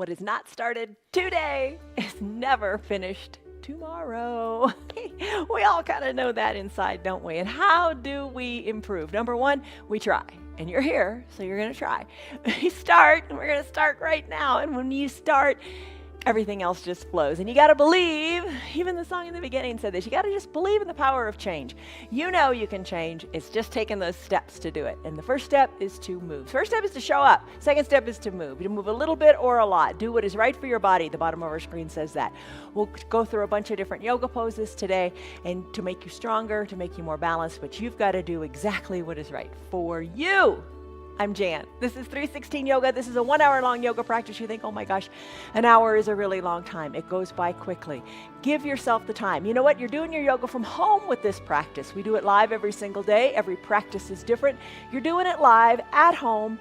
What is not started today is never finished tomorrow. We all kind of know that inside, don't we? And how do we improve? Number one, we try. And you're here, so you're going to try. You start, and we're going to start right now. And when you start, everything else just flows. And you got to believe, even the song in the beginning said this, you got to just believe in the power of change. You know you can change. It's just taking those steps to do it. And the first step is to move. First step is to show up. Second step is to move. You move a little bit or a lot. Do what is right for your body. The bottom of our screen says that. We'll go through a bunch of different yoga poses today and to make you stronger, to make you more balanced, but you've got to do exactly what is right for you. I'm Jan. This is 316 Yoga. This is a 1 hour long yoga practice. You think, oh my gosh, an hour is a really long time. It goes by quickly. Give yourself the time. You know what? You're doing your yoga from home with this practice. We do it live every single day. Every practice is different. You're doing it live at home,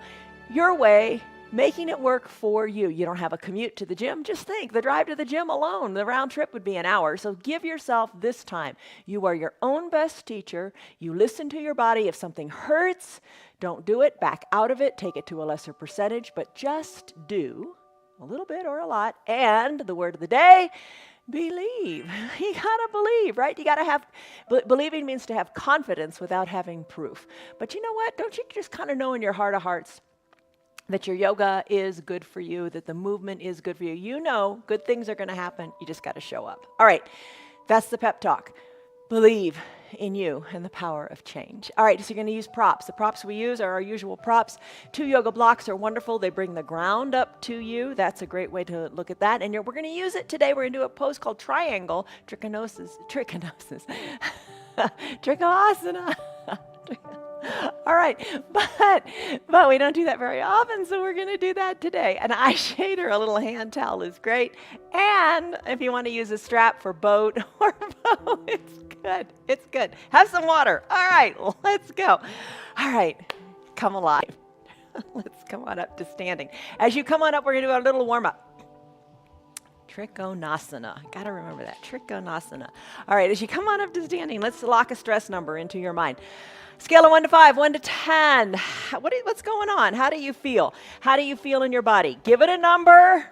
your way, making it work for you. You don't have a commute to the gym. Just think, the drive to the gym alone, the round trip would be an hour. So give yourself this time. You are your own best teacher. You listen to your body. If something hurts, don't do it. Back out of it. Take it to a lesser percentage, but just do a little bit or a lot. And the word of the day, believe. You gotta believe, right? You gotta have, believing means to have confidence without having proof. But you know what? Don't you just kind of know in your heart of hearts that your yoga is good for you, that the movement is good for you? You know good things are going to happen. You just got to show up. All right, that's the pep talk. Believe in you and the power of change. All right, so you're going to use props. The props we use are our usual props. 2 yoga blocks are wonderful. They bring the ground up to you. That's a great way to look at that. And we're going to use it today. We're going to do a pose called triangle trichinosis, trichasana. All right, but we don't do that very often, so we're going to do that today. An eye shade or a little hand towel is great. And if you want to use a strap for boat or bow, it's good. It's good. Have some water. All right, let's go. All right, come alive. Let's come on up to standing. As you come on up, we're going to do a little warm-up. Trikonasana. Got to remember that. Trikonasana. All right, as you come on up to standing, let's lock a stress number into your mind. Scale of 1 to 5, 1 to 10. What's going on? How do you feel? How do you feel in your body? Give it a number,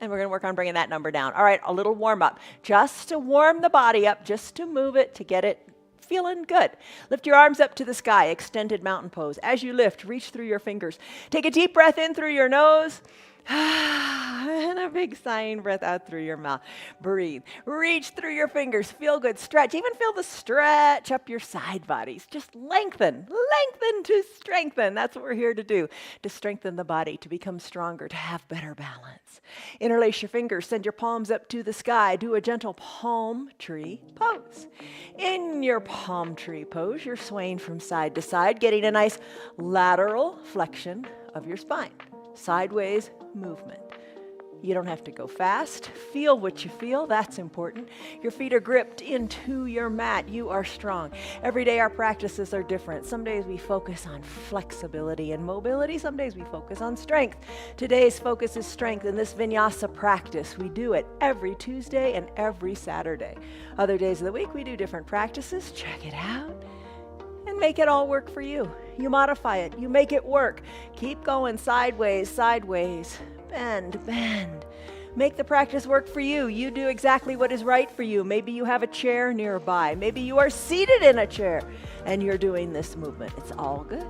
and we're going to work on bringing that number down. All right, a little warm up. Just to warm the body up, just to move it, to get it feeling good. Lift your arms up to the sky, extended mountain pose. As you lift, reach through your fingers. Take a deep breath in through your nose. And a big sighing breath out through your mouth. Breathe. Reach through your fingers. Feel good. Stretch. Even feel the stretch up your side bodies. Just lengthen. Lengthen to strengthen. That's what we're here to do. To strengthen the body, to become stronger, to have better balance. Interlace your fingers. Send your palms up to the sky. Do a gentle palm tree pose. In your palm tree pose, you're swaying from side to side, getting a nice lateral flexion of your spine. Sideways movement. You don't have to go fast. Feel what you feel. That's important. Your feet are gripped into your mat. You are strong. Every day our practices are different. Some days we focus on flexibility and mobility. Some days we focus on strength. Today's focus is strength in this vinyasa practice. We do it every Tuesday and every Saturday. Other days of the week we do different practices. Check it out. And make it all work for you. You modify it. You make it work. Keep going sideways, sideways. Bend, bend. Make the practice work for you. You do exactly what is right for you. Maybe you have a chair nearby. Maybe you are seated in a chair and you're doing this movement. It's all good.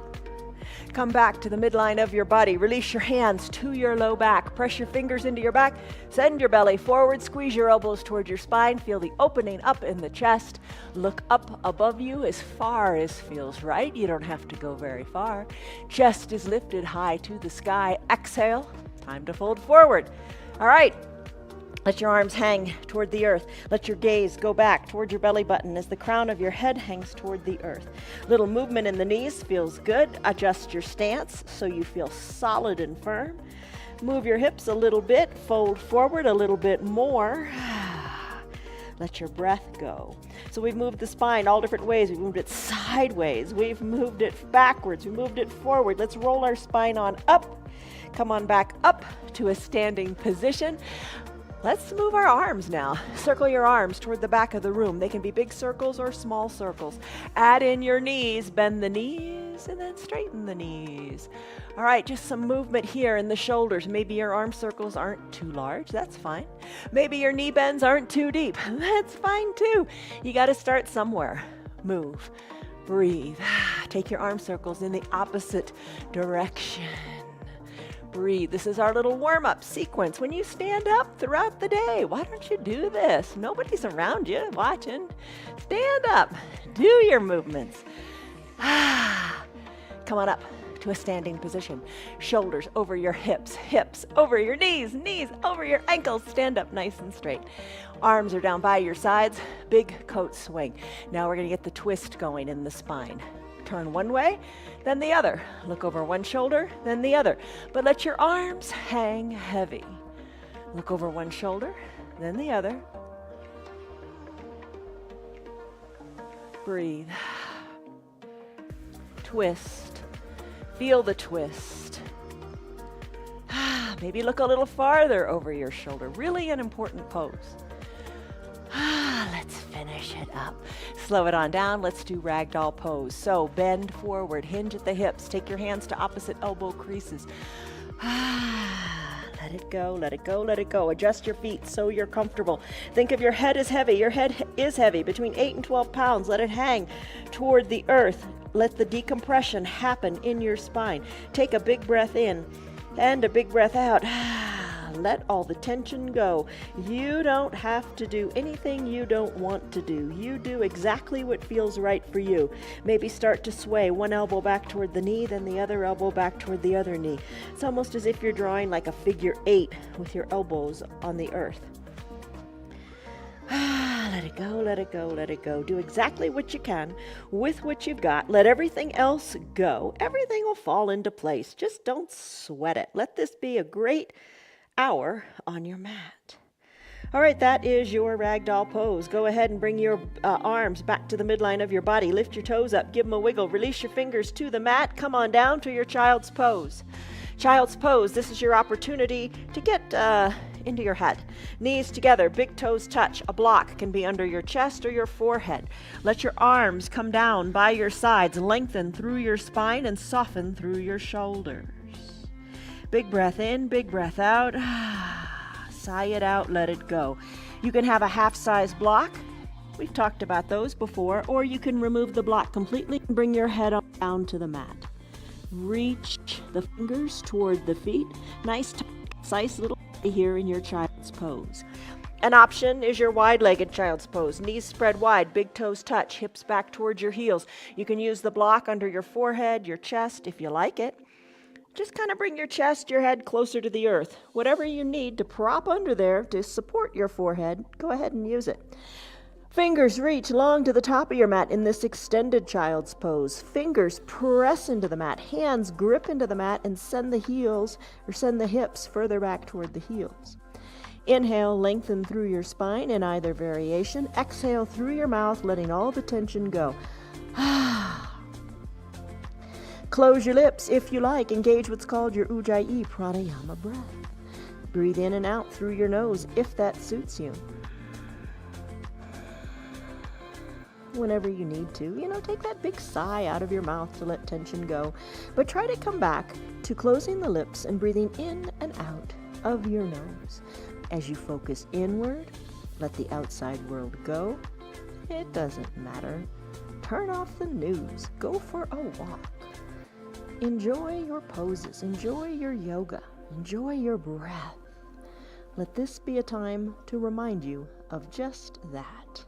Come back to the midline of your body. Release your hands to your low back. Press your fingers into your back. Send your belly forward. Squeeze your elbows towards your spine. Feel the opening up in the chest. Look up above you as far as feels right. You don't have to go very far. Chest is lifted high to the sky. Exhale. Time to fold forward. All right. Let your arms hang toward the earth. Let your gaze go back toward your belly button as the crown of your head hangs toward the earth. Little movement in the knees feels good. Adjust your stance so you feel solid and firm. Move your hips a little bit. Fold forward a little bit more. Let your breath go. So we've moved the spine all different ways. We've moved it sideways. We've moved it backwards. We moved it forward. Let's roll our spine on up. Come on back up to a standing position. Let's move our arms now. Circle your arms toward the back of the room. They can be big circles or small circles. Add in your knees, bend the knees, and then straighten the knees. All right, just some movement here in the shoulders. Maybe your arm circles aren't too large. That's fine. Maybe your knee bends aren't too deep. That's fine too. You got to start somewhere. Move. Breathe. Take your arm circles in the opposite direction. Breathe. This is our little warm-up sequence. When you stand up throughout the day, why don't you do this? Nobody's around you watching. Stand up. Do your movements. Come on up to a standing position. Shoulders over your hips, hips over your knees, knees over your ankles. Stand up nice and straight. Arms are down by your sides. Big coat swing. Now we're going to get the twist going in the spine. Turn one way, then the other. Look over one shoulder, then the other. But let your arms hang heavy. Look over one shoulder, then the other. Breathe. Twist. Feel the twist. Maybe look a little farther over your shoulder. Really an important pose. Let's finish it up. Slow it on down. Let's do ragdoll pose. So bend forward, hinge at the hips. Take your hands to opposite elbow creases. Let it go, let it go, let it go. Adjust your feet so you're comfortable. Think of your head as heavy. Your head is heavy, between 8 and 12 pounds. Let it hang toward the earth. Let the decompression happen in your spine. Take a big breath in and a big breath out. Let all the tension go. You don't have to do anything you don't want to do. You do exactly what feels right for you. Maybe start to sway one elbow back toward the knee, then the other elbow back toward the other knee. It's almost as if you're drawing like a figure 8 with your elbows on the earth. Let it go, let it go, let it go. Do exactly what you can with what you've got. Let everything else go. Everything will fall into place. Just don't sweat it. Let this be a great hour on your mat. All right, that is your ragdoll pose. Go ahead and bring your arms back to the midline of your body. Lift your toes up, give them a wiggle. Release your fingers to the mat. Come on down to your child's pose. Child's pose, this is your opportunity to get into your head. Knees together, big toes touch. A block can be under your chest or your forehead. Let your arms come down by your sides, lengthen through your spine and soften through your shoulders. Big breath in, big breath out. Sigh it out, let it go. You can have a half-size block. We've talked about those before. Or you can remove the block completely and bring your head on down to the mat. Reach the fingers toward the feet. Nice, precise little here in your child's pose. An option is your wide-legged child's pose. Knees spread wide, big toes touch, hips back towards your heels. You can use the block under your forehead, your chest, if you like it. Just kind of bring your chest, your head closer to the earth. Whatever you need to prop under there to support your forehead, go ahead and use it. Fingers reach long to the top of your mat in this extended child's pose. Fingers press into the mat. Hands grip into the mat and send the hips further back toward the heels. Inhale, lengthen through your spine in either variation. Exhale through your mouth, letting all the tension go. Close your lips if you like. Engage what's called your Ujjayi Pranayama breath. Breathe in and out through your nose if that suits you. Whenever you need to, take that big sigh out of your mouth to let tension go. But try to come back to closing the lips and breathing in and out of your nose. As you focus inward, let the outside world go. It doesn't matter. Turn off the news. Go for a walk. Enjoy your poses. Enjoy your yoga. Enjoy your breath. Let this be a time to remind you of just that.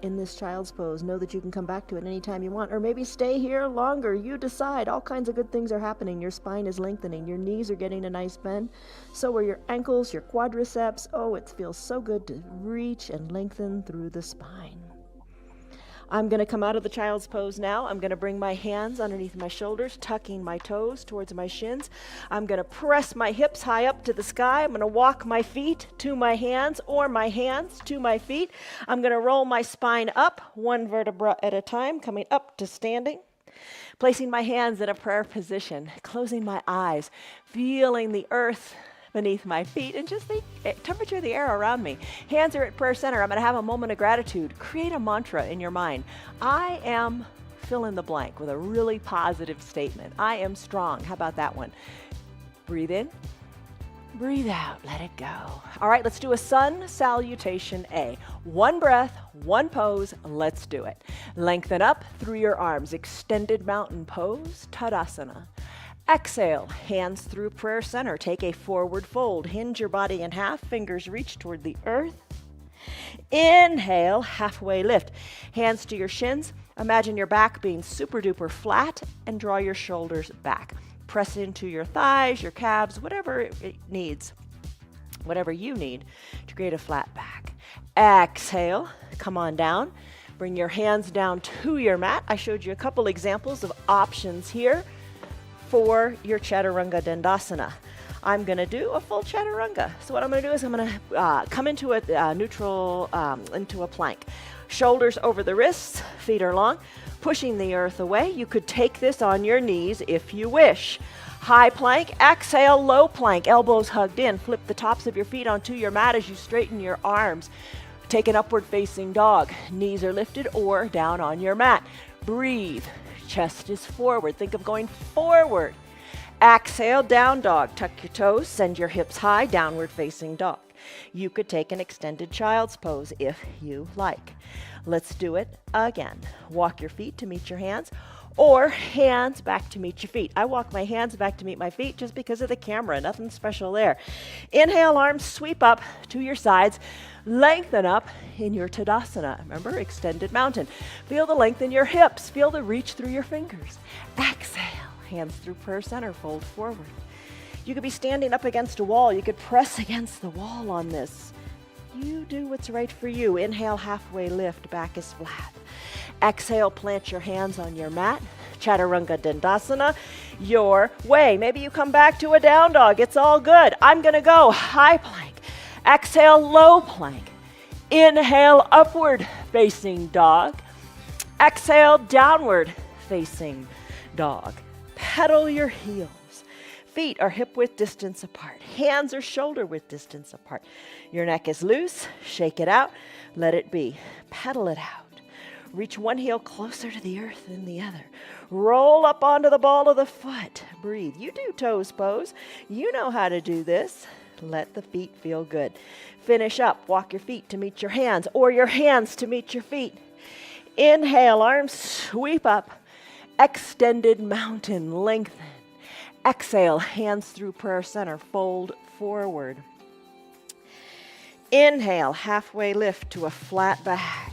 In this child's pose, know that you can come back to it anytime you want, or maybe stay here longer. You decide. All kinds of good things are happening. Your spine is lengthening. Your knees are getting a nice bend. So are your ankles, your quadriceps. Oh, it feels so good to reach and lengthen through the spine. I'm going to come out of the child's pose now. I'm going to bring my hands underneath my shoulders, tucking my toes towards my shins. I'm going to press my hips high up to the sky. I'm going to walk my feet to my hands or my hands to my feet. I'm going to roll my spine up, one vertebra at a time, coming up to standing. Placing my hands in a prayer position, closing my eyes, feeling the earth beneath my feet and just the temperature of the air around me. Hands are at prayer center. I'm going to have a moment of gratitude. Create a mantra in your mind. I am fill in the blank with a really positive statement. I am strong. How about that one? Breathe in. Breathe out, let it go. All right, let's do a sun salutation A. One breath, one pose, let's do it. Lengthen up through your arms, extended mountain pose, Tadasana. Exhale, hands through prayer center. Take a forward fold, hinge your body in half, fingers reach toward the earth. Inhale, halfway lift. Hands to your shins. Imagine your back being super duper flat and draw your shoulders back. Press into your thighs, your calves, whatever it needs, whatever you need to create a flat back. Exhale, come on down. Bring your hands down to your mat. I showed you a couple examples of options here for your Chaturanga Dandasana. I'm going to do a full Chaturanga. So what I'm going to do is I'm going to come into a neutral, into a plank. Shoulders over the wrists, feet are long, pushing the earth away. You could take this on your knees if you wish. High plank, exhale, low plank, elbows hugged in. Flip the tops of your feet onto your mat as you straighten your arms. Take an upward facing dog. Knees are lifted or down on your mat. Breathe. Chest is forward. Think of going forward. Exhale, down dog. Tuck your toes, send your hips high, downward facing dog. You could take an extended child's pose if you like. Let's do it again. Walk your feet to meet your hands or hands back to meet your feet. I walk my hands back to meet my feet just because of the camera, nothing special there. Inhale, arms sweep up to your sides. Lengthen up in your Tadasana. Remember, extended mountain. Feel the length in your hips. Feel the reach through your fingers. Exhale, hands through prayer center, fold forward. You could be standing up against a wall. You could press against the wall on this. You do what's right for you. Inhale, halfway lift, back is flat. Exhale, plant your hands on your mat. Chaturanga Dandasana, your way. Maybe you come back to a down dog. It's all good. I'm going to go high plank. Exhale, low plank. Inhale, upward facing dog. Exhale, downward facing dog. Pedal your heels. Feet are hip width distance apart. Hands are shoulder width distance apart. Your neck is loose. Shake it out. Let it be. Pedal it out. Reach one heel closer to the earth than the other. Roll up onto the ball of the foot. Breathe. You do toes pose. You know how to do this. Let the feet feel good. Finish up. Walk your feet to meet your hands or your hands to meet your feet. Inhale, arms sweep up. Extended mountain, lengthen. Exhale, hands through prayer center, fold forward. Inhale, halfway lift to a flat back.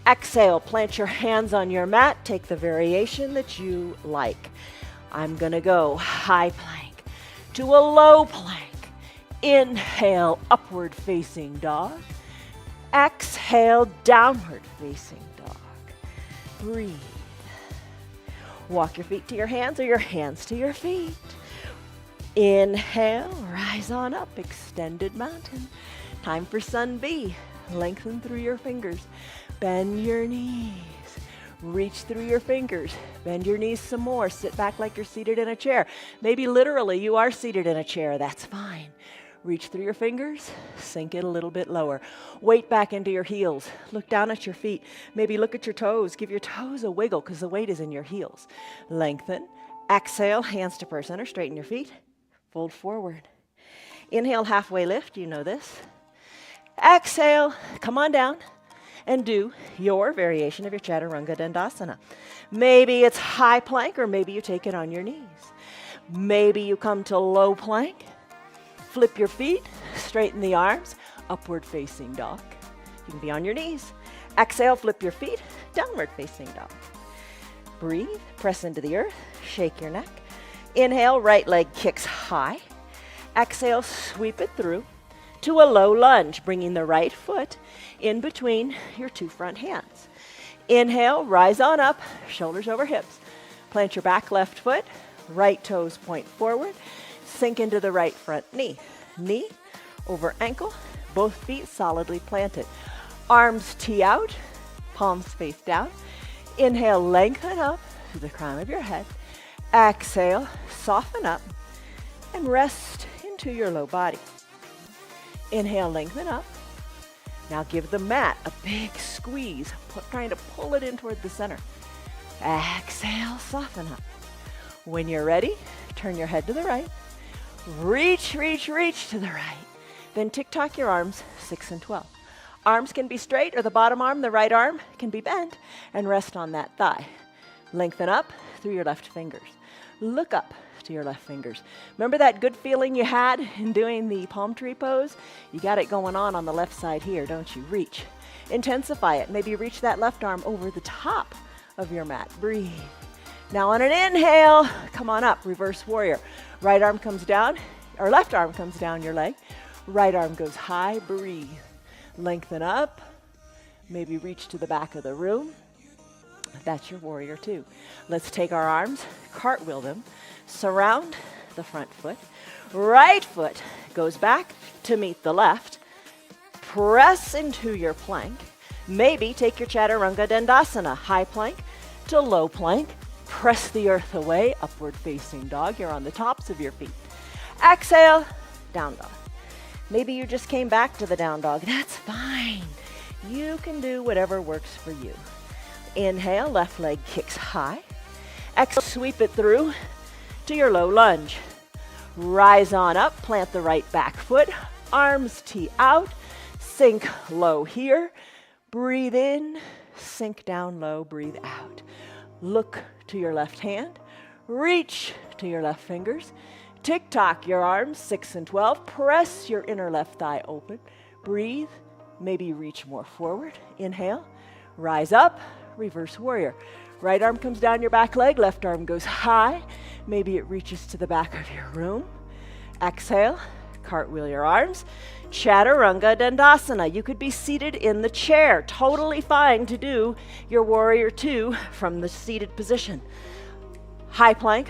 Exhale, plant your hands on your mat. Take the variation that you like. I'm going to go high plank to a low plank. Inhale, upward facing dog. Exhale, downward facing dog. Breathe. Walk your feet to your hands or your hands to your feet. Inhale, rise on up, extended mountain. Time for sun B. Lengthen through your fingers. Bend your knees. Reach through your fingers. Bend your knees some more. Sit back like you're seated in a chair. Maybe literally you are seated in a chair. That's fine. Reach through your fingers, sink it a little bit lower. Weight back into your heels. Look down at your feet. Maybe look at your toes. Give your toes a wiggle because the weight is in your heels. Lengthen. Exhale, hands to prayer center. Straighten your feet. Fold forward. Inhale, halfway lift. You know this. Exhale, come on down and do your variation of your Chaturanga Dandasana. Maybe it's high plank or maybe you take it on your knees. Maybe you come to low plank. Flip your feet, straighten the arms, upward facing dog. You can be on your knees. Exhale, flip your feet, downward facing dog. Breathe, press into the earth, shake your neck. Inhale, right leg kicks high. Exhale, sweep it through to a low lunge, bringing the right foot in between your two front hands. Inhale, rise on up, shoulders over hips. Plant your back left foot, right toes point forward. Sink into the right front knee. Knee over ankle, both feet solidly planted. Arms tee out, palms face down. Inhale, lengthen up to the crown of your head. Exhale, soften up and rest into your low body. Inhale, lengthen up. Now give the mat a big squeeze, trying to pull it in toward the center. Exhale, soften up. When you're ready, turn your head to the right. Reach, reach, reach to the right. Then tick-tock your arms, 6 and 12. Arms can be straight, or the bottom arm, the right arm, can be bent, and rest on that thigh. Lengthen up through your left fingers. Look up to your left fingers. Remember that good feeling you had in doing the palm tree pose? You got it going on the left side here, don't you? Reach. Intensify it. Maybe reach that left arm over the top of your mat. Breathe. Now on an inhale, come on up, reverse warrior. Right arm comes down, or left arm comes down your leg. Right arm goes high, breathe. Lengthen up, maybe reach to the back of the room. That's your warrior two. Let's take our arms, cartwheel them, surround the front foot. Right foot goes back to meet the left. Press into your plank. Maybe take your Chaturanga Dandasana, high plank to low plank. Press the earth away, upward facing dog. You're on the tops of your feet. Exhale, down dog. Maybe you just came back to the down dog. That's fine. You can do whatever works for you. Inhale, left leg kicks high. Exhale, sweep it through to your low lunge. Rise on up, plant the right back foot. Arms tee out, sink low here. Breathe in, sink down low, breathe out. Look to your left hand. Reach to your left fingers. Tick-tock your arms, 6 and 12. Press your inner left thigh open. Breathe. Maybe reach more forward. Inhale. Rise up. Reverse warrior. Right arm comes down your back leg. Left arm goes high. Maybe it reaches to the back of your room. Exhale. Cartwheel your arms. Chaturanga Dandasana. You could be seated in the chair. Totally fine to do your warrior two from the seated position. High plank.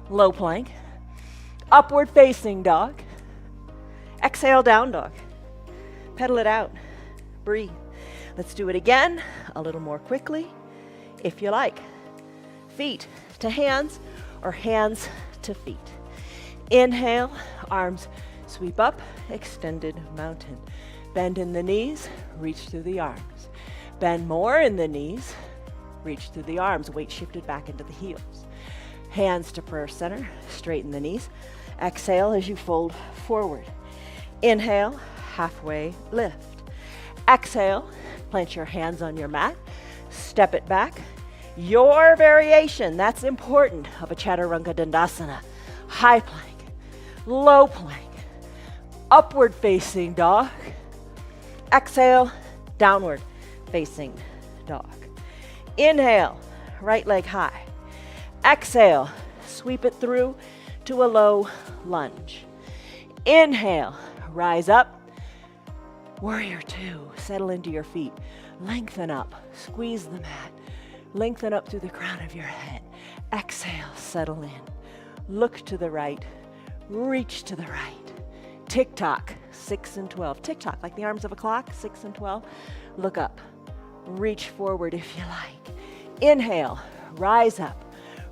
Low plank. Upward facing dog. Exhale, down dog. Pedal it out. Breathe. Let's do it again, a little more quickly, if you like. Feet to hands or hands to feet. Inhale, arms sweep up, extended mountain. Bend in the knees, reach through the arms. Bend more in the knees, reach through the arms. Weight shifted back into the heels. Hands to prayer center, straighten the knees. Exhale as you fold forward. Inhale, halfway lift. Exhale, plant your hands on your mat. Step it back. Your variation, that's important, of a Chaturanga Dandasana. High plank, low plank, upward facing dog. Exhale, downward facing dog. Inhale, right leg high. Exhale, sweep it through to a low lunge. Inhale, rise up. Warrior two, settle into your feet. Lengthen up, squeeze the mat. Lengthen up through the crown of your head. Exhale, settle in. Look to the right, reach to the right. Tick-tock, 6 and 12. Tick-tock, like the arms of a clock, 6 and 12. Look up, reach forward if you like. Inhale, rise up.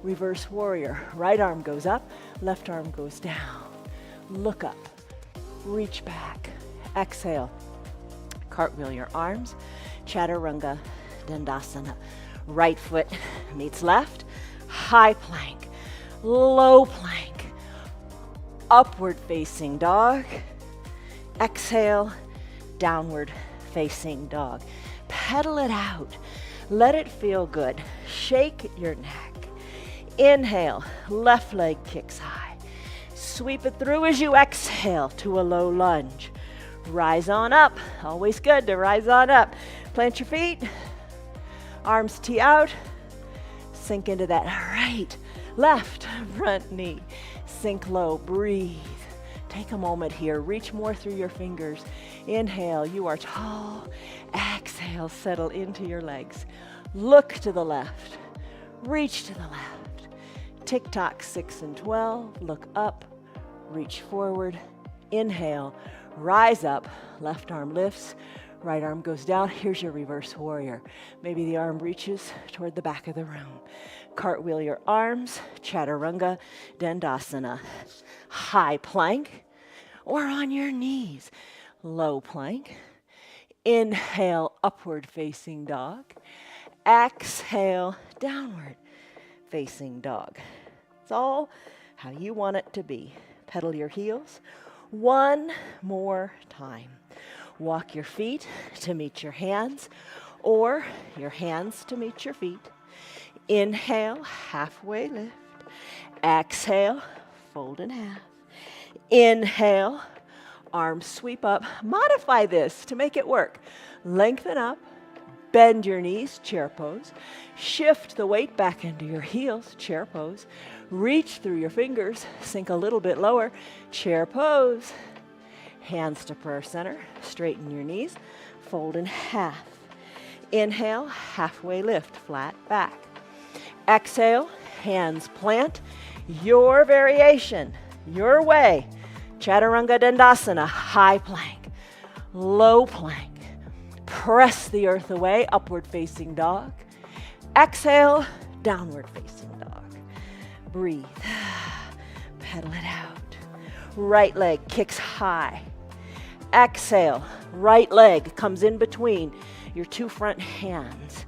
Reverse warrior, right arm goes up, left arm goes down. Look up, reach back. Exhale, cartwheel your arms. Chaturanga Dandasana. Right foot meets left, high plank, low plank, upward facing dog. Exhale, downward facing dog. Pedal it out. Let it feel good. Shake your neck. Inhale, left leg kicks high. Sweep it through as you exhale to a low lunge. Rise on up. Always good to rise on up. Plant your feet. Arms tee out. Sink into that right, left, front knee. Sink low. Breathe. Take a moment here. Reach more through your fingers. Inhale. You are tall. Exhale. Settle into your legs. Look to the left. Reach to the left. Tick-tock, 6 and 12. Look up. Reach forward. Inhale. Rise up. Left arm lifts. Right arm goes down. Here's your reverse warrior. Maybe the arm reaches toward the back of the room. Cartwheel your arms. Chaturanga Dandasana. High plank. or on your knees. Low plank. Inhale, upward facing dog. Exhale, downward facing dog. It's all how you want it to be. Pedal your heels. One more time. Walk your feet to meet your hands, or your hands to meet your feet. Inhale, halfway lift. Exhale, fold in half. Inhale, arms sweep up. Modify this to make it work. Lengthen up, bend your knees, chair pose. Shift the weight back into your heels, chair pose. Reach through your fingers, sink a little bit lower, chair pose. Hands to prayer center, straighten your knees, fold in half. Inhale, halfway lift, flat back. Exhale, hands plant, your variation, your way. Chaturanga Dandasana, high plank, low plank. Press the earth away, upward facing dog. Exhale, downward facing dog. Breathe, pedal it out. Right leg kicks high. Exhale, right leg comes in between your two front hands.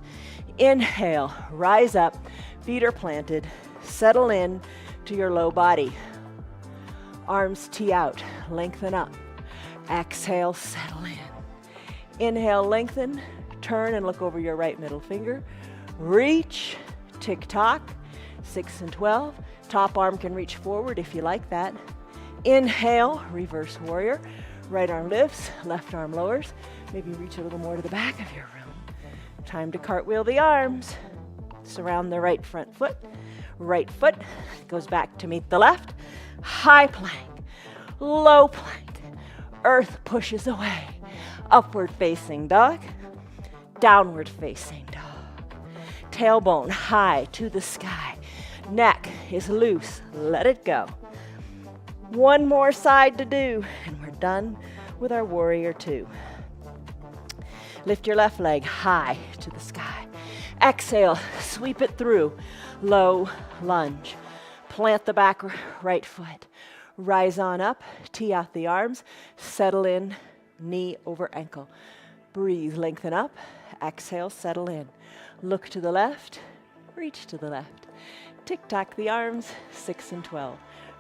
Inhale, rise up, feet are planted, settle in to your low body. Arms tee out, lengthen up. Exhale, settle in. Inhale, lengthen, turn and look over your right middle finger. Reach, tick-tock, 6 and 12. Top arm can reach forward if you like that. Inhale, reverse warrior. Right arm lifts, left arm lowers. Maybe reach a little more to the back of your room. Time to cartwheel the arms. Surround the right front foot. Right foot goes back to meet the left. High plank, low plank. Earth pushes away. Upward facing dog, downward facing dog. Tailbone high to the sky. Neck is loose, let it go. One more side to do, and we're done with our warrior two. Lift your left leg high to the sky. Exhale, sweep it through. Low lunge. Plant the back right foot. Rise on up, tee out the arms, settle in, knee over ankle. Breathe, lengthen up. Exhale, settle in. Look to the left, reach to the left. Tick-tock the arms, 6 and 12.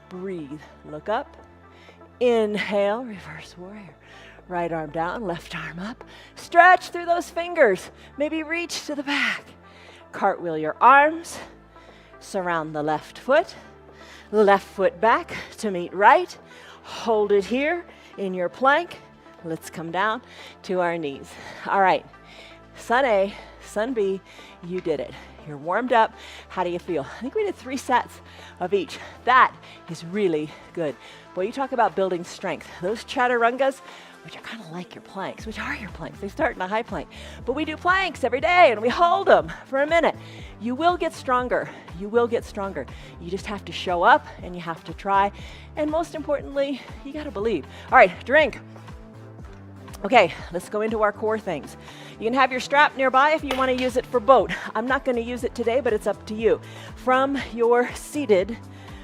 Breathe, look up. Inhale, reverse warrior. Right arm down, left arm up. Stretch through those fingers. Maybe reach to the back. Cartwheel your arms. Surround the left foot back to meet right. Hold it here in your plank. Let's come down to our knees. All right, sun A, sun B, you did it. You're warmed up. How do you feel? I think we did 3 sets of each. That is really good. Boy, you talk about building strength. Those chaturangas, which are kind of like your planks, which are your planks. They start in a high plank. But we do planks every day and we hold them for a minute. You will get stronger. You will get stronger. You just have to show up and you have to try. And most importantly, you got to believe. All right, drink. Okay, let's go into our core things. You can have your strap nearby if you want to use it for boat. I'm not going to use it today, but it's up to you. From your seated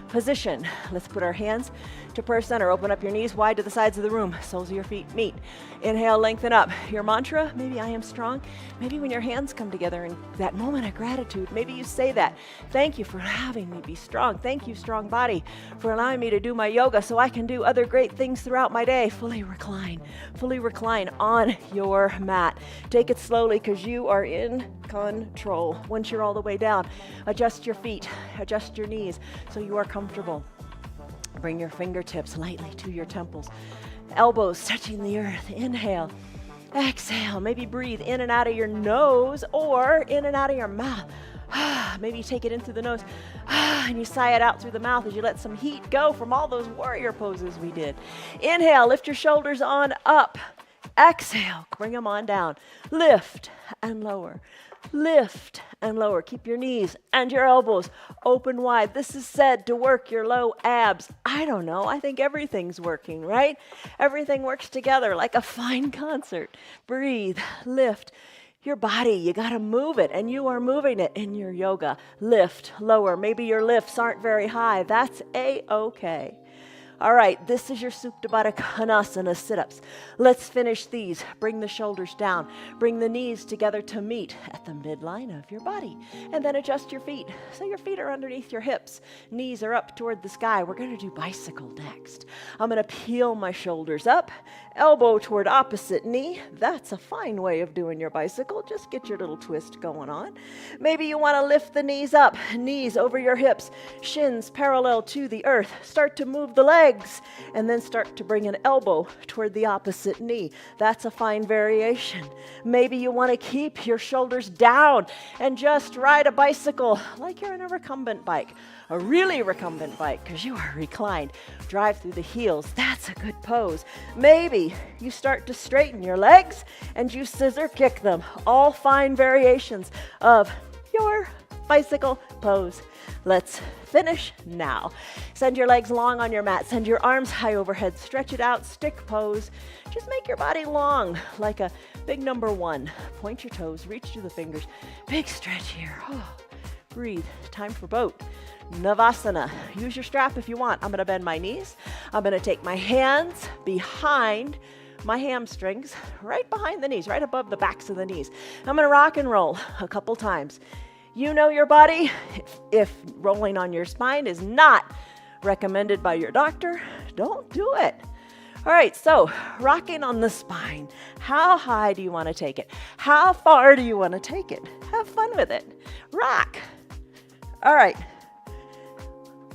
position, let's put our hands to prayer center. Open up your knees wide to the sides of the room. Soles of your feet meet. Inhale, lengthen up. Your mantra, maybe I am strong. Maybe when your hands come together in that moment of gratitude, maybe you say that. Thank you for having me be strong. Thank you, strong body, for allowing me to do my yoga so I can do other great things throughout my day. Fully recline on your mat. Take it slowly because you are in control. Once you're all the way down, adjust your feet, adjust your knees so you are comfortable. Bring your fingertips lightly to your temples. Elbows touching the earth. Inhale. Exhale. Maybe breathe in and out of your nose or in and out of your mouth. Maybe you take it in through the nose and you sigh it out through the mouth as you let some heat go from all those warrior poses we did. Inhale. Lift your shoulders on up. Exhale. Bring them on down. Lift and lower. Lift and lower. Keep your knees and your elbows open wide. This is said to work your low abs. I don't know. I think everything's working, right? Everything works together like a fine concert. Breathe, lift your body. You got to move it, and you are moving it in your yoga. Lift, lower. Maybe your lifts aren't very high. That's A-okay. All right, this is your Supta Baddha Konasana sit-ups. Let's finish these. Bring the shoulders down. Bring the knees together to meet at the midline of your body. And then adjust your feet. So your feet are underneath your hips. Knees are up toward the sky. We're going to do bicycle next. I'm going to peel my shoulders up. Elbow toward opposite knee. That's a fine way of doing your bicycle. Just get your little twist going on. Maybe you want to lift the knees up. Knees over your hips. Shins parallel to the earth. Start to move the legs. And then start to bring an elbow toward the opposite knee. That's a fine variation. Maybe you want to keep your shoulders down and just ride a bicycle like you're in a recumbent bike. A really recumbent bike because you are reclined. Drive through the heels. That's a good pose. Maybe you start to straighten your legs and you scissor kick them. All fine variations of your bicycle pose. Let's finish now. Send your legs long on your mat. Send your arms high overhead. Stretch it out. Stick pose. Just make your body long like a big number one. Point your toes. Reach through the fingers. Big stretch here. Oh, breathe. Time for boat. Navasana. Use your strap if you want. I'm going to bend my knees. I'm going to take my hands behind my hamstrings, right behind the knees, right above the backs of the knees. I'm going to rock and roll a couple times. You know your body. If rolling on your spine is not recommended by your doctor, don't do it. All right, so rocking on the spine. How high do you want to take it? How far do you want to take it? Have fun with it. Rock. All right.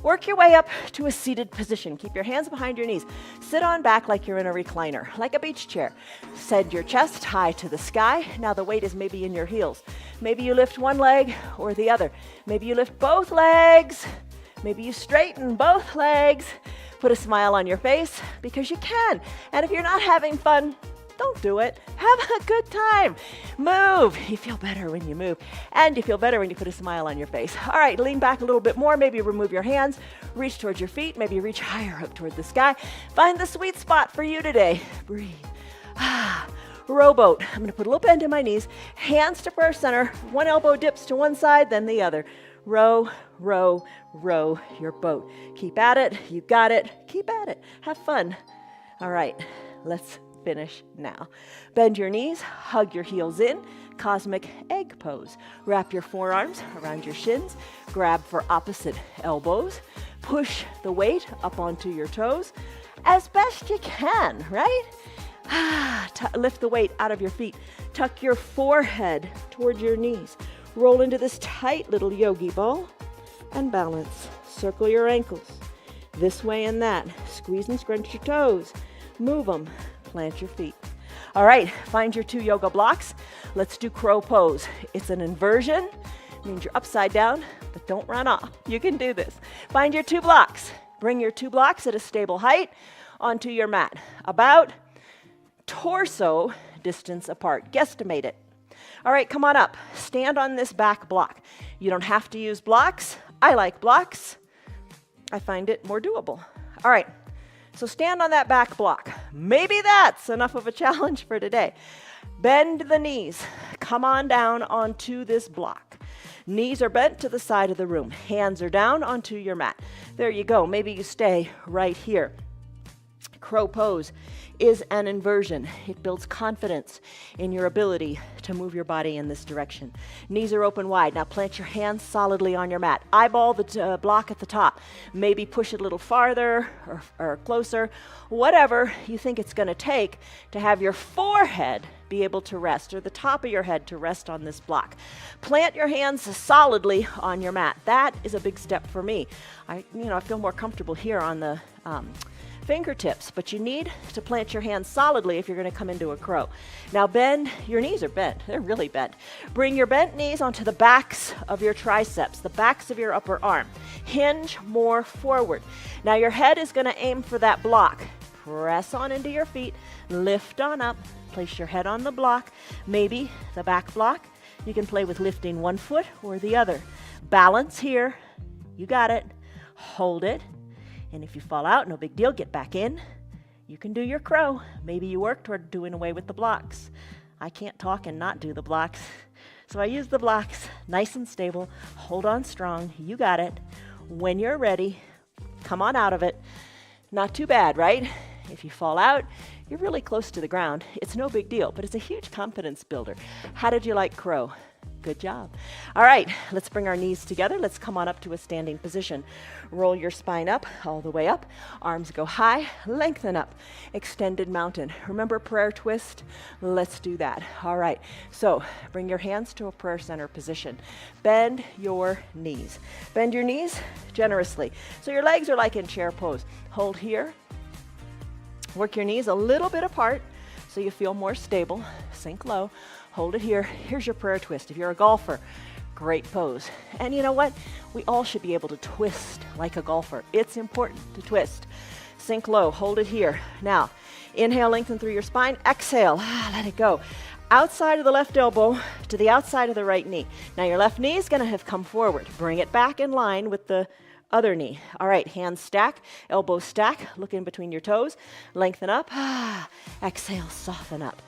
Work your way up to a seated position. Keep your hands behind your knees. Sit on back like you're in a recliner, like a beach chair. Send your chest high to the sky. Now the weight is maybe in your heels. Maybe you lift one leg or the other. Maybe you lift both legs. Maybe you straighten both legs. Put a smile on your face because you can. And if you're not having fun, don't do it. Have a good time. Move. You feel better when you move. And you feel better when you put a smile on your face. All right, lean back a little bit more. Maybe remove your hands. Reach towards your feet. Maybe reach higher up toward the sky. Find the sweet spot for you today. Breathe. Rowboat. I'm going to put a little bend in my knees. Hands to first center. One elbow dips to one side, then the other. Row, row, row your boat. Keep at it. You got it. Keep at it. Have fun. All right, let's finish now. Bend your knees, hug your heels in, cosmic egg pose. Wrap your forearms around your shins, grab for opposite elbows, push the weight up onto your toes as best you can, right? Lift the weight out of your feet. Tuck your forehead toward your knees. Roll into this tight little yogi ball and balance. Circle your ankles this way and that. Squeeze and scrunch your toes. Move them. Plant your feet. All right, find your 2 yoga blocks. Let's do crow pose. It's an inversion. It means you're upside down, but don't run off. You can do this. Find your 2 blocks. Bring your 2 blocks at a stable height onto your mat. About torso distance apart. Guesstimate it. All right, come on up. Stand on this back block. You don't have to use blocks. I like blocks. I find it more doable. All right. So stand on that back block. Maybe that's enough of a challenge for today. Bend the knees. Come on down onto this block. Knees are bent to the side of the room. Hands are down onto your mat. There you go. Maybe you stay right here. Crow pose is an inversion. It builds confidence in your ability to move your body in this direction. Knees are open wide. Now plant your hands solidly on your mat. Eyeball the block at the top. Maybe push it a little farther or closer. Whatever you think it's going to take to have your forehead be able to rest, or the top of your head to rest on this block. Plant your hands solidly on your mat. That is a big step for me. I feel more comfortable here on the fingertips, but you need to plant your hands solidly if you're going to come into a crow. Now bend, your knees are bent. They're really bent. Bring your bent knees onto the backs of your triceps, the backs of your upper arm. Hinge more forward. Now your head is going to aim for that block. Press on into your feet, lift on up, place your head on the block, maybe the back block. You can play with lifting one foot or the other. Balance here. You got it. Hold it. And if you fall out, no big deal, get back in. You can do your crow. Maybe you work toward doing away with the blocks. I can't talk and not do the blocks. So I use the blocks, nice and stable. Hold on strong. You got it. When you're ready, come on out of it. Not too bad, right? If you fall out, you're really close to the ground. It's no big deal, but it's a huge confidence builder. How did you like crow? Good job. All right, let's bring our knees together. Let's come on up to a standing position. Roll your spine up, all the way up. Arms go high, lengthen up. Extended mountain. Remember prayer twist? Let's do that. All right, so bring your hands to a prayer center position. Bend your knees. Bend your knees generously. So your legs are like in chair pose. Hold here. Work your knees a little bit apart so you feel more stable. Sink low. Hold it here. Here's your prayer twist. If you're a golfer, great pose. And you know what? We all should be able to twist like a golfer. It's important to twist. Sink low. Hold it here. Now, inhale, lengthen through your spine. Exhale. Let it go. Outside of the left elbow to the outside of the right knee. Now, your left knee is going to have come forward. Bring it back in line with the other knee. All right, hands stack, elbows stack, look in between your toes, lengthen up, exhale, soften up.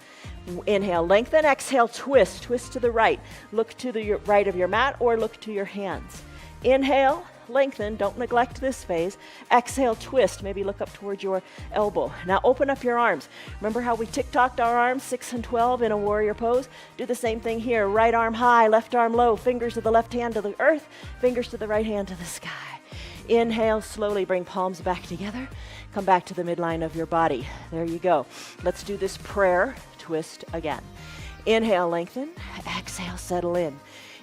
Inhale, lengthen, exhale, twist, twist to the right. Look to the right of your mat or look to your hands. Inhale, lengthen, don't neglect this phase. Exhale, twist, maybe look up towards your elbow. Now open up your arms. Remember how we tick-tocked our arms, 6 and 12 in a warrior pose? Do the same thing here. Right arm high, left arm low, fingers of the left hand to the earth, fingers to the right hand to the sky. Inhale, slowly bring palms back together. Come back to the midline of your body. There you go. Let's do this prayer twist again. Inhale, lengthen. Exhale, settle in.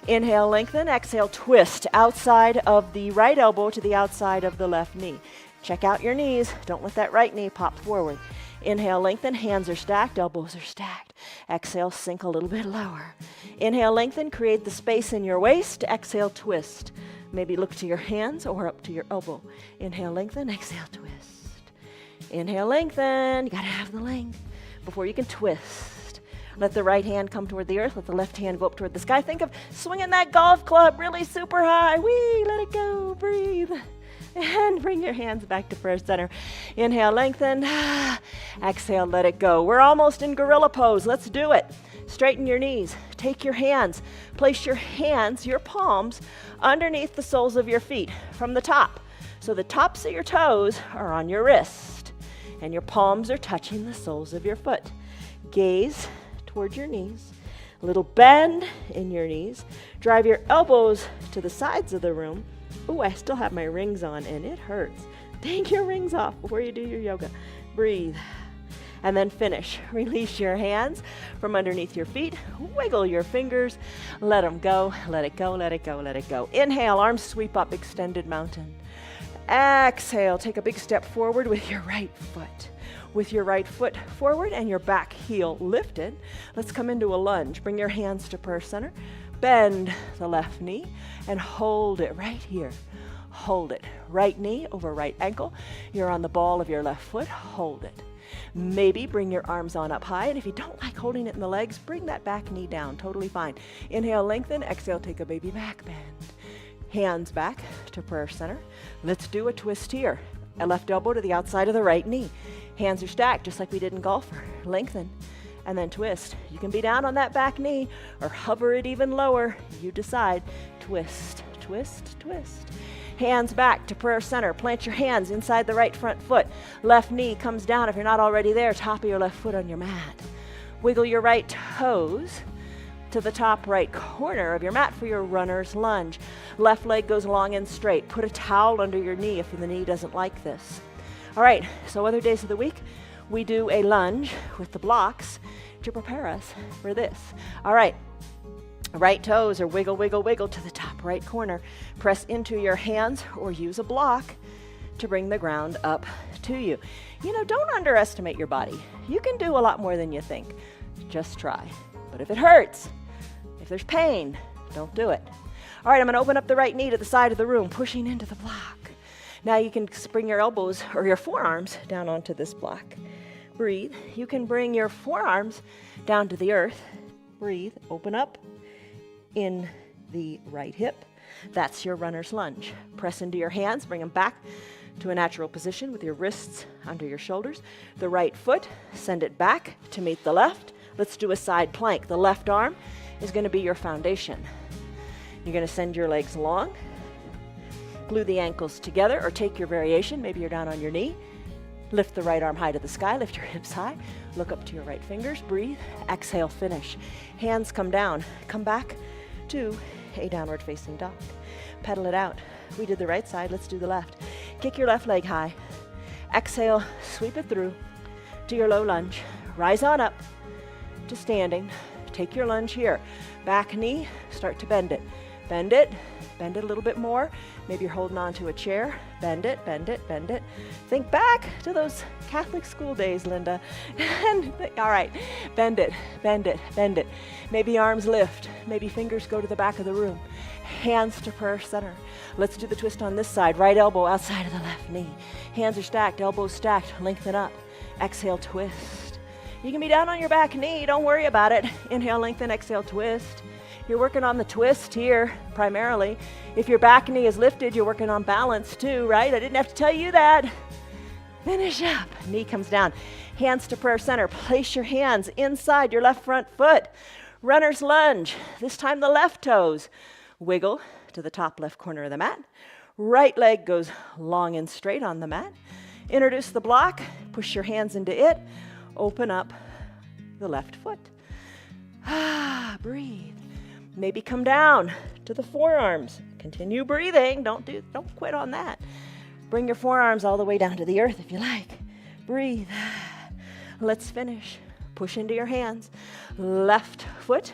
Inhale, lengthen. Exhale, twist outside of the right elbow to the outside of the left knee. Check out your knees. Don't let that right knee pop forward. Inhale, lengthen. Hands are stacked. Elbows are stacked. Exhale, sink a little bit lower. Inhale, lengthen. Create the space in your waist. Exhale, twist. Maybe look to your hands or up to your elbow. Inhale, lengthen. Exhale, twist. Inhale, lengthen. You gotta have the length before you can twist. Let the right hand come toward the earth. Let the left hand go up toward the sky. Think of swinging that golf club really super high. Whee, let it go. Breathe. And bring your hands back to prayer center. Inhale, lengthen. Exhale, let it go. We're almost in gorilla pose. Let's do it. Straighten your knees. Take your hands. Place your hands, your palms, underneath the soles of your feet from the top. So the tops of your toes are on your wrist, and your palms are touching the soles of your foot. Gaze toward your knees. A little bend in your knees. Drive your elbows to the sides of the room. Ooh, I still have my rings on, and it hurts. Take your rings off before you do your yoga. Breathe. And then finish. Release your hands from underneath your feet. Wiggle your fingers. Let them go. Let it go, let it go, let it go. Inhale, arms sweep up, extended mountain. Exhale, take a big step forward with your right foot. With your right foot forward and your back heel lifted, let's come into a lunge. Bring your hands to prayer center. Bend the left knee and hold it right here. Hold it. Right knee over right ankle. You're on the ball of your left foot. Hold it. Maybe bring your arms on up high, and if you don't like holding it in the legs, bring that back knee down. Totally fine. Inhale, lengthen. Exhale, take a baby back bend. Hands back to prayer center. Let's do a twist here. A left elbow to the outside of the right knee. Hands are stacked just like we did in golfer. Lengthen and then twist. You can be down on that back knee or hover it even lower. You decide. Twist, twist, twist. Hands back to prayer center. Plant your hands inside the right front foot. Left knee comes down if you're not already there. Top of your left foot on your mat. Wiggle your right toes to the top right corner of your mat for your runner's lunge. Left leg goes long and straight. Put a towel under your knee if the knee doesn't like this. All right, so other days of the week, we do a lunge with the blocks to prepare us for this. All right. Right toes are wiggle, wiggle, wiggle to the top right corner. Press into your hands or use a block to bring the ground up to you. You know, don't underestimate your body. You can do a lot more than you think. Just try. But if it hurts, if there's pain, don't do it. All right, I'm going to open up the right knee to the side of the room, pushing into the block. Now you can bring your elbows or your forearms down onto this block. Breathe. You can bring your forearms down to the earth. Breathe. Open up in the right hip. That's your runner's lunge. Press into your hands, bring them back to a natural position with your wrists under your shoulders. The right foot, send it back to meet the left. Let's do a side plank. The left arm is going to be your foundation. You're going to send your legs long, glue the ankles together, or take your variation. Maybe you're down on your knee. Lift the right arm high to the sky, lift your hips high, look up to your right fingers, breathe, exhale, finish. Hands come down, come back to a downward facing dog. Pedal it out. We did the right side, let's do the left. Kick your left leg high. Exhale, sweep it through to your low lunge. Rise on up to standing. Take your lunge here. Back knee, start to bend it. Bend it a little bit more. Maybe you're holding on to a chair. Bend it, bend it, bend it. Think back to those Catholic school days, Linda. All right, bend it, bend it, bend it. Maybe arms lift. Maybe fingers go to the back of the room. Hands to prayer center. Let's do the twist on this side. Right elbow outside of the left knee. Hands are stacked, elbows stacked. Lengthen up. Exhale, twist. You can be down on your back knee. Don't worry about it. Inhale, lengthen, exhale, twist. You're working on the twist here, primarily. If your back knee is lifted, you're working on balance too, right? I didn't have to tell you that. Finish up. Knee comes down. Hands to prayer center. Place your hands inside your left front foot. Runner's lunge. This time the left toes. Wiggle to the top left corner of the mat. Right leg goes long and straight on the mat. Introduce the block. Push your hands into it. Open up the left foot. Breathe. Maybe come down to the forearms. Continue breathing. Don't quit on that. Bring your forearms all the way down to the earth if you like. Breathe. Let's finish. Push into your hands. Left foot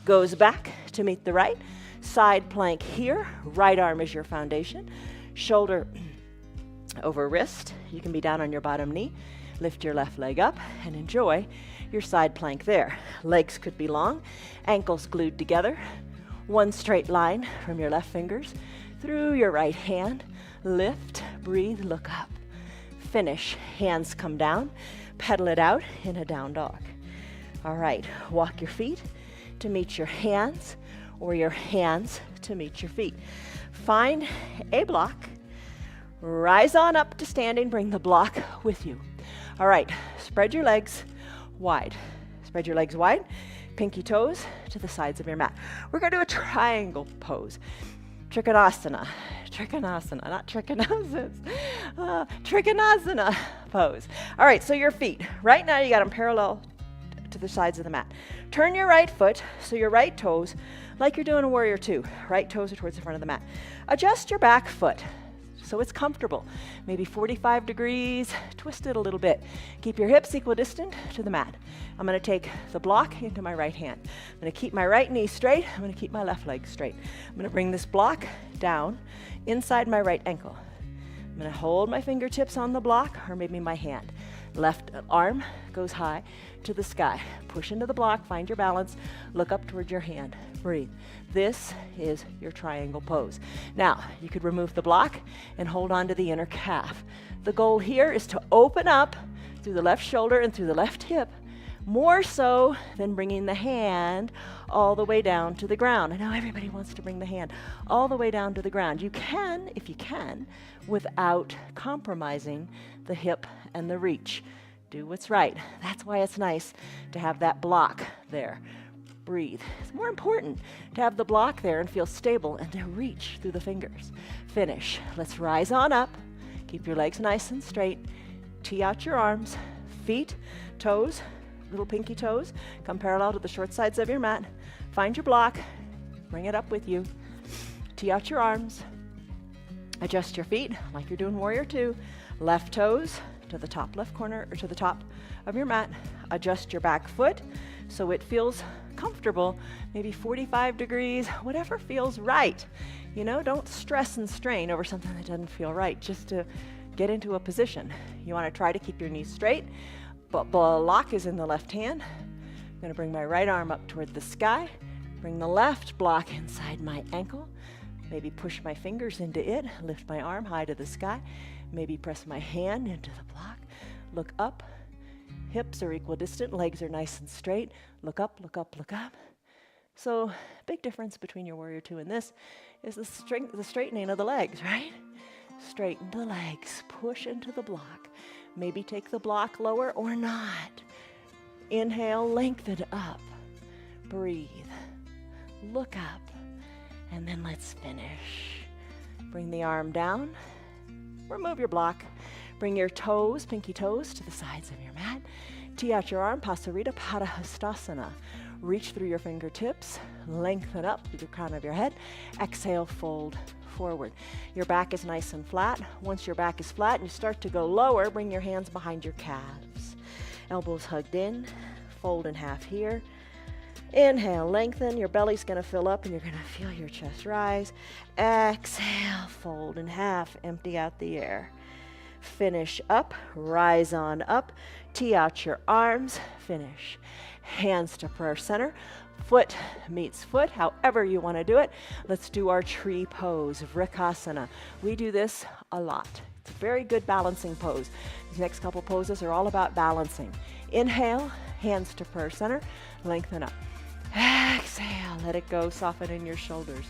goes back to meet the right. Side plank here. Right arm is your foundation. Shoulder over wrist. You can be down on your bottom knee. Lift your left leg up and enjoy your side plank there. Legs could be long, ankles glued together. One straight line from your left fingers through your right hand. Lift, breathe, look up. Finish, hands come down. Pedal it out in a down dog. All right, walk your feet to meet your hands or your hands to meet your feet. Find a block. Rise on up to standing, bring the block with you. All right, spread your legs wide. Spread your legs wide, pinky toes to the sides of your mat. We're going to do a triangle pose. Trikonasana. Trikonasana, not trichinosis. Trikonasana pose. All right, so your feet. Right now you got them parallel to the sides of the mat. Turn your right foot, so your right toes, like you're doing a warrior two. Right toes are towards the front of the mat. Adjust your back foot so it's comfortable. Maybe 45 degrees, twist it a little bit. Keep your hips equidistant to the mat. I'm gonna take the block into my right hand. I'm gonna keep my right knee straight. I'm gonna keep my left leg straight. I'm gonna bring this block down inside my right ankle. I'm gonna hold my fingertips on the block or maybe my hand. Left arm goes high to the sky. Push into the block, find your balance, look up toward your hand, breathe. This is your triangle pose. Now, you could remove the block and hold on to the inner calf. The goal here is to open up through the left shoulder and through the left hip, more so than bringing the hand all the way down to the ground. I know everybody wants to bring the hand all the way down to the ground. You can, if you can, without compromising the hip and the reach. Do what's right. That's why it's nice to have that block there. Breathe. It's more important to have the block there and feel stable and to reach through the fingers. Finish. Let's rise on up. Keep your legs nice and straight. Tee out your arms, feet, toes, little pinky toes. Come parallel to the short sides of your mat. Find your block. Bring it up with you. Tee out your arms. Adjust your feet like you're doing warrior two. Left toes to the top left corner or to the top of your mat. Adjust your back foot so it feels comfortable, maybe 45 degrees, whatever feels right. You know, don't stress and strain over something that doesn't feel right, just to get into a position. You want to try to keep your knees straight, but block is in the left hand. I'm going to bring my right arm up toward the sky, bring the left block inside my ankle, maybe push my fingers into it, lift my arm high to the sky, maybe press my hand into the block, look up. Hips are equidistant, legs are nice and straight. Look up, look up, look up. So, big difference between your warrior two and this is the straightening of the legs, right? Straighten the legs, push into the block. Maybe take the block lower or not. Inhale, lengthen up. Breathe. Look up. And then let's finish. Bring the arm down. Remove your block. Bring your toes, pinky toes, to the sides of your mat. Tee out your arm, Pasarita Padahastasana. Reach through your fingertips, lengthen up through the crown of your head. Exhale, fold forward. Your back is nice and flat. Once your back is flat and you start to go lower, bring your hands behind your calves. Elbows hugged in, fold in half here. Inhale, lengthen. Your belly's going to fill up and you're going to feel your chest rise. Exhale, fold in half, empty out the air. Finish up, rise on up. Tee out your arms, finish. Hands to prayer center. Foot meets foot, however you want to do it. Let's do our tree pose, Vrikasana. We do this a lot. It's a very good balancing pose. These next couple poses are all about balancing. Inhale, hands to prayer center, lengthen up. Exhale, let it go, soften in your shoulders.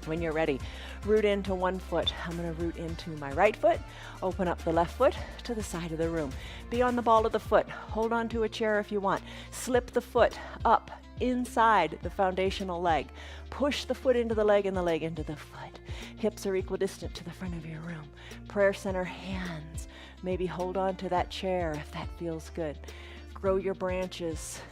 When you're ready, root into one foot. I'm going to root into my right foot. Open up the left foot to the side of the room. Be on the ball of the foot. Hold on to a chair if you want. Slip the foot up inside the foundational leg. Push the foot into the leg and the leg into the foot. Hips are equidistant to the front of your room. Prayer center hands. Maybe hold on to that chair if that feels good. Grow your branches.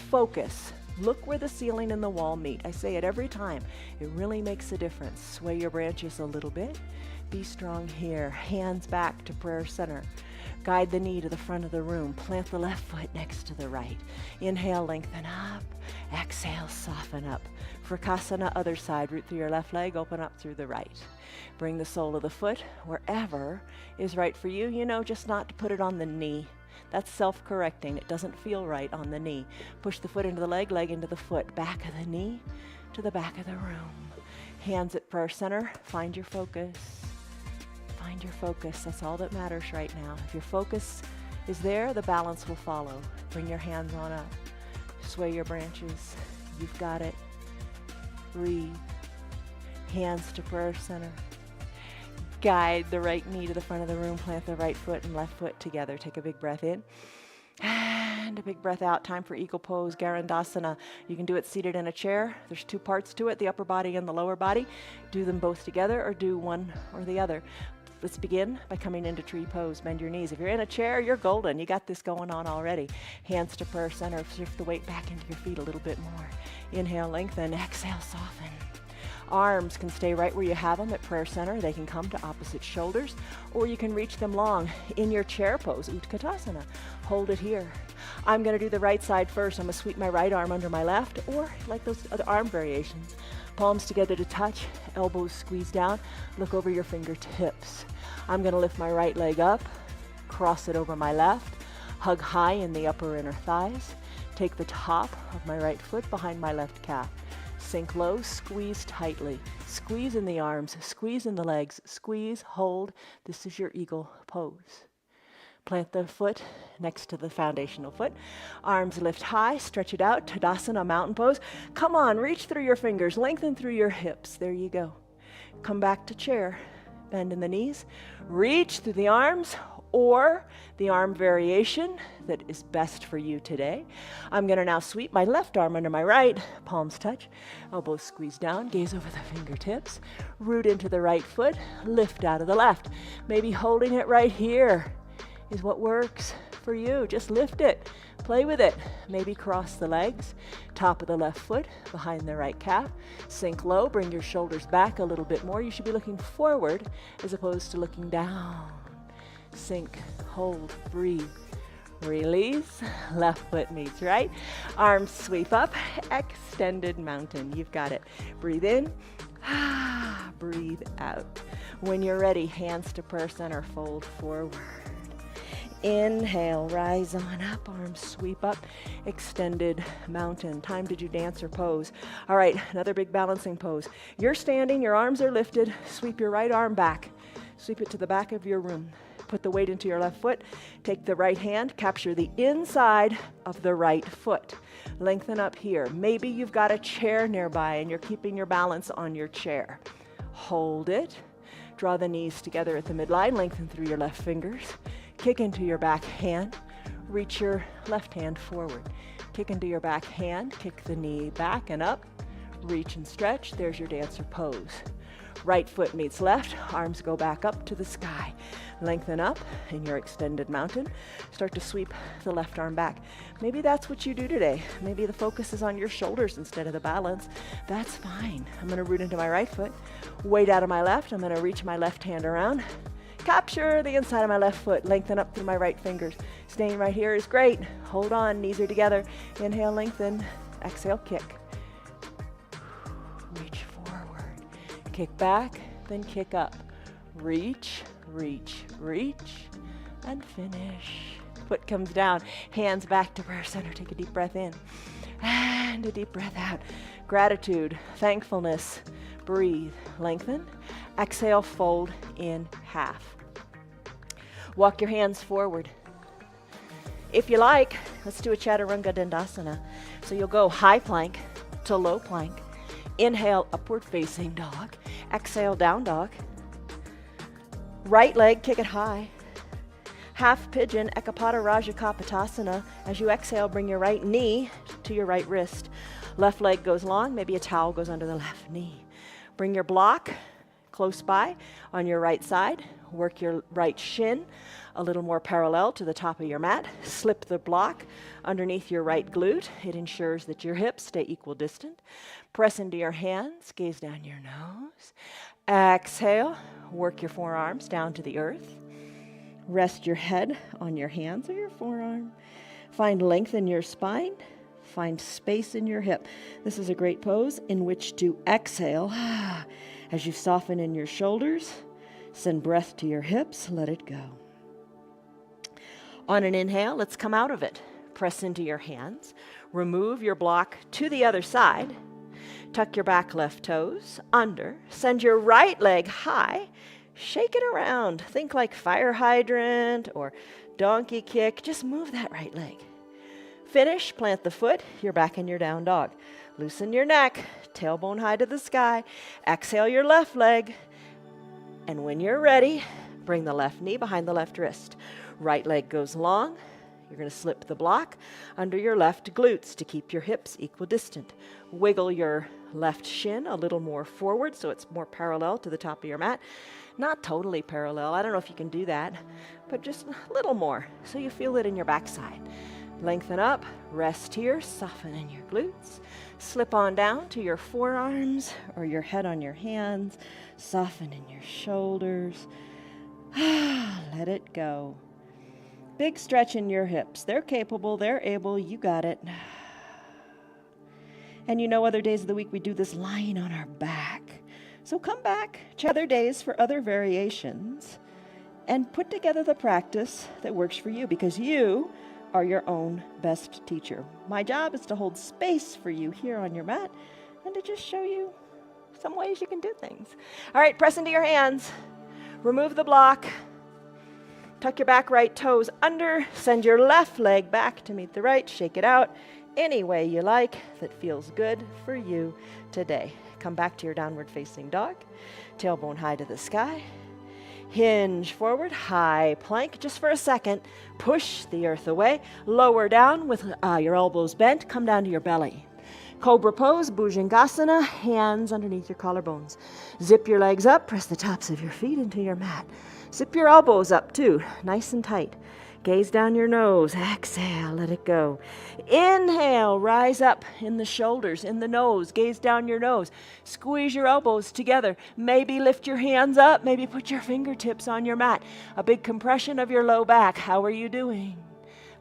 Focus. Look where the ceiling and the wall meet. I say it every time. It really makes a difference. Sway your branches a little bit. Be strong here. Hands back to prayer center. Guide the knee to the front of the room. Plant the left foot next to the right. Inhale, lengthen up. Exhale, soften up. Vrikasana, other side. Root through your left leg, open up through the right. Bring the sole of the foot wherever is right for you. You know, just not to put it on the knee. That's self-correcting. It doesn't feel right on the knee. Push the foot into the leg, leg into the foot. Back of the knee to the back of the room. Hands at prayer center. Find your focus. Find your focus. That's all that matters right now. If your focus is there, the balance will follow. Bring your hands on up. Sway your branches. You've got it. Breathe. Hands to prayer center. Guide the right knee to the front of the room. Plant the right foot and left foot together. Take a big breath in and a big breath out. Time for eagle pose, Garandasana. You can do it seated in a chair. There's two parts to it, the upper body and the lower body. Do them both together or do one or the other. Let's begin by coming into tree pose. Bend your knees. If you're in a chair, you're golden. You got this going on already. Hands to prayer center. Shift the weight back into your feet a little bit more. Inhale, lengthen. Exhale, soften. Arms can stay right where you have them at prayer center. They can come to opposite shoulders, or you can reach them long in your chair pose, Utkatasana. Hold it here. I'm going to do the right side first. I'm going to sweep my right arm under my left, or like those other arm variations. Palms together to touch, elbows squeeze down. Look over your fingertips. I'm going to lift my right leg up, cross it over my left, hug high in the upper inner thighs. Take the top of my right foot behind my left calf. Sink low, squeeze tightly. Squeeze in the arms, squeeze in the legs, squeeze, hold. This is your eagle pose. Plant the foot next to the foundational foot. Arms lift high, stretch it out. Tadasana, mountain pose. Come on, reach through your fingers, lengthen through your hips. There you go. Come back to chair. Bend in the knees. Reach through the arms or the arm variation that is best for you today. I'm going to now sweep my left arm under my right. Palms touch. Elbows squeeze down. Gaze over the fingertips. Root into the right foot. Lift out of the left. Maybe holding it right here is what works for you. Just lift it. Play with it. Maybe cross the legs. Top of the left foot behind the right calf. Sink low. Bring your shoulders back a little bit more. You should be looking forward as opposed to looking down. Sink, hold, breathe, release. Left foot meets right. Arms sweep up. Extended mountain. You've got it. Breathe in. Breathe out. When you're ready, hands to prayer center. Fold forward. Inhale, rise on up, arms sweep up, extended mountain. Time to do dancer pose. All right, another big balancing pose. You're standing, your arms are lifted. Sweep your right arm back. Sweep it to the back of your room. Put the weight into your left foot. Take the right hand, capture the inside of the right foot. Lengthen up here. Maybe you've got a chair nearby and you're keeping your balance on your chair. Hold it. Draw the knees together at the midline. Lengthen through your left fingers. Kick into your back hand. Reach your left hand forward. Kick into your back hand. Kick the knee back and up. reach and stretch. There's your dancer pose. Right foot meets left, arms go back up to the sky. Lengthen up in your extended mountain. Start to sweep the left arm back. Maybe that's what you do today. Maybe the focus is on your shoulders instead of the balance. That's fine. I'm gonna root into my right foot, weight out of my left. I'm gonna reach my left hand around. Capture the inside of my left foot, lengthen up through my right fingers. Staying right here is great. Hold on, knees are together. Inhale, lengthen. Exhale, kick. Reach forward. Kick back, then kick up. Reach, reach, reach, and finish. Foot comes down, hands back to prayer center. Take a deep breath in and a deep breath out. Gratitude, thankfulness. Breathe, lengthen. Exhale, fold in half. Walk your hands forward. If you like, let's do a Chaturanga Dandasana. So you'll go high plank to low plank. Inhale, upward facing dog. Exhale, down dog. Right leg, kick it high. Half pigeon, Ekapada Raja Kapotasana. As you exhale, bring your right knee to your right wrist. Left leg goes long, maybe a towel goes under the left knee. Bring your block close by on your right side. Work your right shin a little more parallel to the top of your mat. Slip the block underneath your right glute. It ensures that your hips stay equal distant. Press into your hands, gaze down your nose. Exhale, work your forearms down to the earth. Rest your head on your hands or your forearm. Find length in your spine. Find space in your hip. This is a great pose in which to exhale as you soften in your shoulders. Send breath to your hips. Let it go. On an inhale, let's come out of it. Press into your hands. Remove your block to the other side. Tuck your back left toes under. Send your right leg high. Shake it around. Think like fire hydrant or donkey kick. Just move that right leg. Finish, plant the foot. You're back in your down dog. Loosen your neck. Tailbone high to the sky. Exhale your left leg. And when you're ready, bring the left knee behind the left wrist. Right leg goes long. You're going to slip the block under your left glutes to keep your hips equidistant. Wiggle your left shin a little more forward so it's more parallel to the top of your mat. Not totally parallel. I don't know if you can do that, but just a little more so you feel it in your backside. Lengthen up, rest here, soften in your glutes. Slip on down to your forearms or your head on your hands. Soften in your shoulders. Let it go. Big stretch in your hips. They're capable, they're able, you got it. And you know, other days of the week we do this lying on our back. So come back, check other days for other variations, and put together the practice that works for you, because you are your own best teacher. My job is to hold space for you here on your mat and to just show you some ways you can do things. All right, press into your hands. Remove the block. Tuck your back right toes under. Send your left leg back to meet the right. Shake it out any way you like that feels good for you today. Come back to your downward facing dog. Tailbone high to the sky. Hinge forward, high plank, just for a second. Push the earth away. Lower down with your elbows bent. Come down to your belly. Cobra pose, Bhujangasana, hands underneath your collarbones. Zip your legs up, press the tops of your feet into your mat. Zip your elbows up too, nice and tight. Gaze down your nose, exhale, let it go. Inhale, rise up in the shoulders, in the nose, gaze down your nose. Squeeze your elbows together. Maybe lift your hands up, maybe put your fingertips on your mat. A big compression of your low back. How are you doing?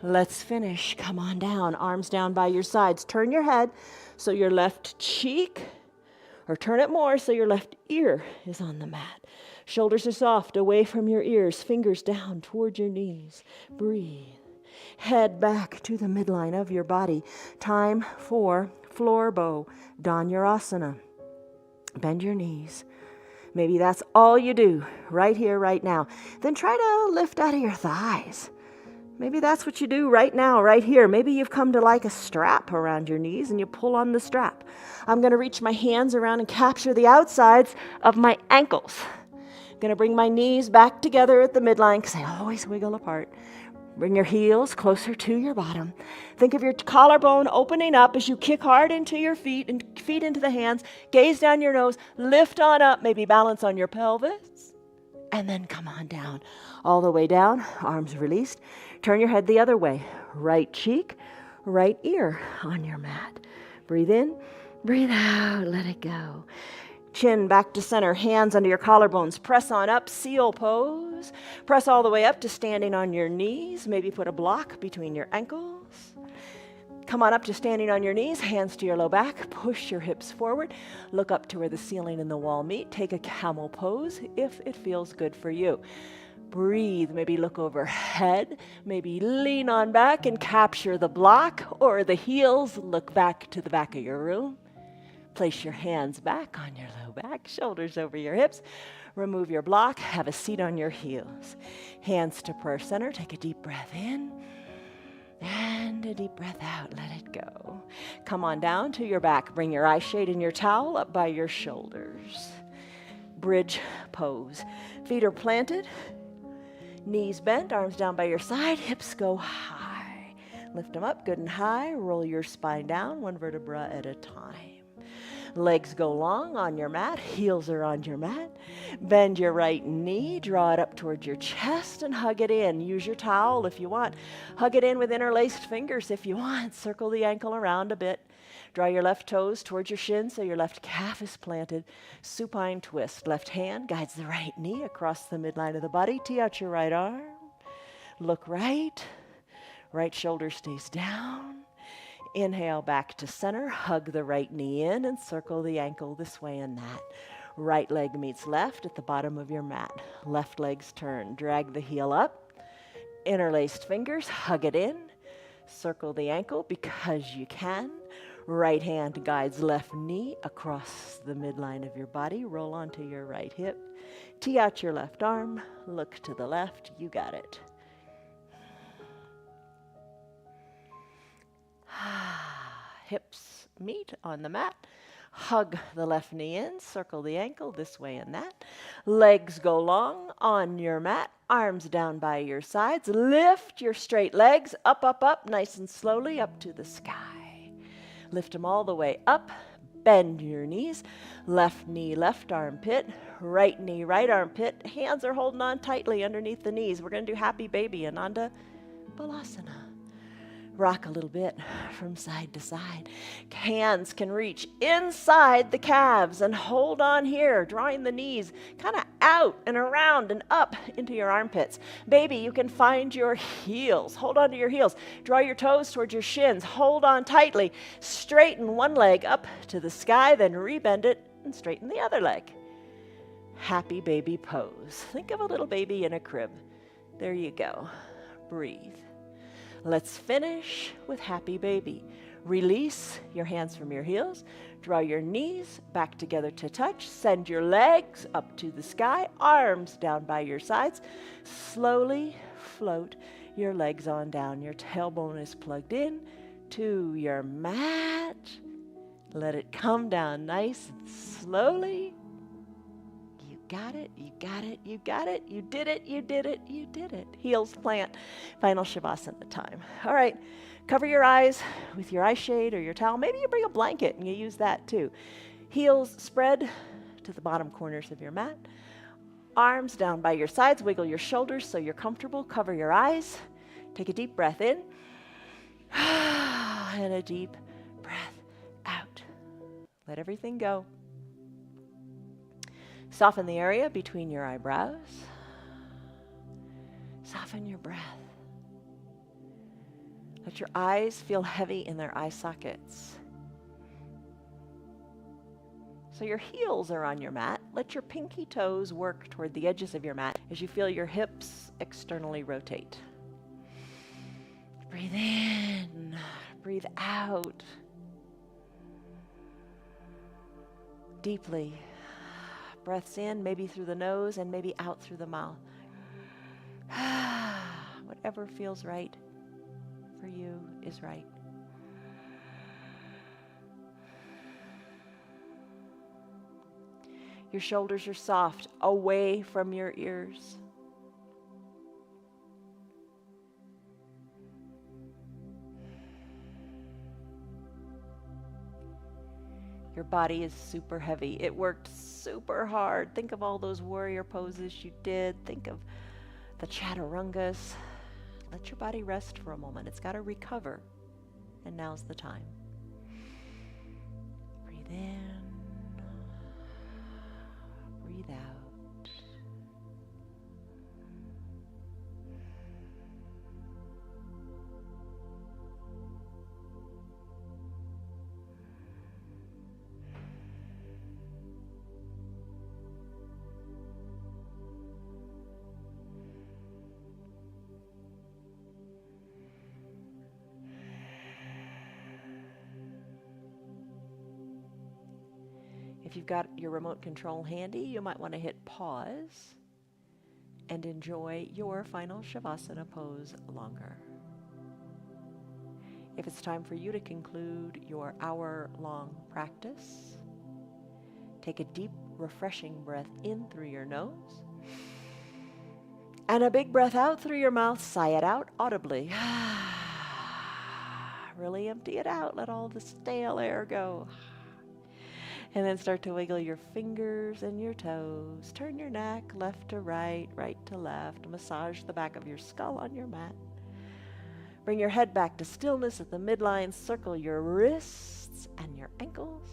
Let's finish. Come on down, arms down by your sides. Turn your head so your left cheek, or turn it more so your left ear is on the mat. Shoulders are soft, away from your ears, fingers down toward your knees. Breathe. Head back to the midline of your body. Time for floor bow, Dhanurasana. Bend your knees. Maybe that's all you do right here, right now. Then try to lift out of your thighs. Maybe that's what you do right now, right here. Maybe you've come to like a strap around your knees and you pull on the strap. I'm going to reach my hands around and capture the outsides of my ankles. Going to bring my knees back together at the midline because they always wiggle apart. Bring your heels closer to your bottom. Think of your collarbone opening up as you kick hard into your feet and feet into the hands. Gaze down your nose. Lift on up. Maybe balance on your pelvis. And then come on down. All the way down. Arms released. Turn your head the other way. Right cheek, right ear on your mat. Breathe in. Breathe out. Let it go. Chin back to center, hands under your collarbones. Press on up, seal pose. Press all the way up to standing on your knees. Maybe put a block between your ankles. Come on up to standing on your knees, hands to your low back. Push your hips forward. Look up to where the ceiling and the wall meet. Take a camel pose if it feels good for you. Breathe, maybe look overhead. Maybe lean on back and capture the block or the heels. Look back to the back of your room. Place your hands back on your low back, shoulders over your hips. Remove your block, have a seat on your heels. Hands to prayer center, take a deep breath in and a deep breath out, let it go. Come on down to your back, bring your eye shade and your towel up by your shoulders. Bridge pose, feet are planted, knees bent, arms down by your side, hips go high. Lift them up good and high, roll your spine down, one vertebra at a time. Legs go long on your mat, heels are on your mat. Bend your right knee, draw it up towards your chest and hug it in. Use your towel if you want. Hug it in with interlaced fingers if you want. Circle the ankle around a bit. Draw your left toes towards your shins so your left calf is planted. Supine twist. Left hand guides the right knee across the midline of the body. Tee out your right arm. Look right. Right shoulder stays down. Inhale back to center, hug the right knee in and circle the ankle this way and that. Right leg meets left at the bottom of your mat. Left leg's turn. Drag the heel up. Interlaced fingers, hug it in. Circle the ankle because you can. Right hand guides left knee across the midline of your body. Roll onto your right hip. Tee out your left arm. Look to the left. You got it. Hips meet on the mat. Hug the left knee in, circle the ankle this way and that. Legs go long on your mat, arms down by your sides. Lift your straight legs up, up, up, nice and slowly up to the sky. Lift them all the way up. Bend your knees. Left knee, left armpit. Right knee, right armpit. Hands are holding on tightly underneath the knees. We're going to do Happy Baby, Ananda Balasana. Rock a little bit from side to side. Hands can reach inside the calves and hold on here, drawing the knees kind of out and around and up into your armpits. Baby, you can find your heels. Hold on to your heels. Draw your toes towards your shins. Hold on tightly. Straighten one leg up to the sky, then rebend it and straighten the other leg. Happy Baby pose. Think of a little baby in a crib. There you go. Breathe. Let's finish with Happy Baby. Release your hands from your heels. Draw your knees back together to touch. Send your legs up to the sky. Arms down by your sides. Slowly float your legs on down. Your tailbone is plugged in to your mat. Let it come down nice and slowly. Got it, you got it, you got it, you did it, you did it, you did it. Heels plant, final Shavasana time. All right, cover your eyes with your eye shade or your towel. Maybe you bring a blanket and you use that too. Heels spread to the bottom corners of your mat. Arms down by your sides, wiggle your shoulders so you're comfortable. Cover your eyes, take a deep breath in, and a deep breath out. Let everything go. Soften the area between your eyebrows. Soften your breath. Let your eyes feel heavy in their eye sockets. So your heels are on your mat. Let your pinky toes work toward the edges of your mat as you feel your hips externally rotate. Breathe in, breathe out. Deeply. Breaths in, maybe through the nose and maybe out through the mouth. Whatever feels right for you is right. Your shoulders are soft, away from your ears. body is super heavy. It worked super hard. Think of all those warrior poses you did. Think of the chaturangas. Let your body rest for a moment. It's got to recover. And now's the time. Breathe in. Breathe out. If you've got your remote control handy, you might want to hit pause and enjoy your final Shavasana pose longer. If it's time for you to conclude your hour-long practice, take a deep, refreshing breath in through your nose and a big breath out through your mouth. Sigh it out audibly. Really empty it out. Let all the stale air go. And then start to wiggle your fingers and your toes. Turn your neck left to right, right to left. Massage the back of your skull on your mat. Bring your head back to stillness at the midline. Circle your wrists and your ankles.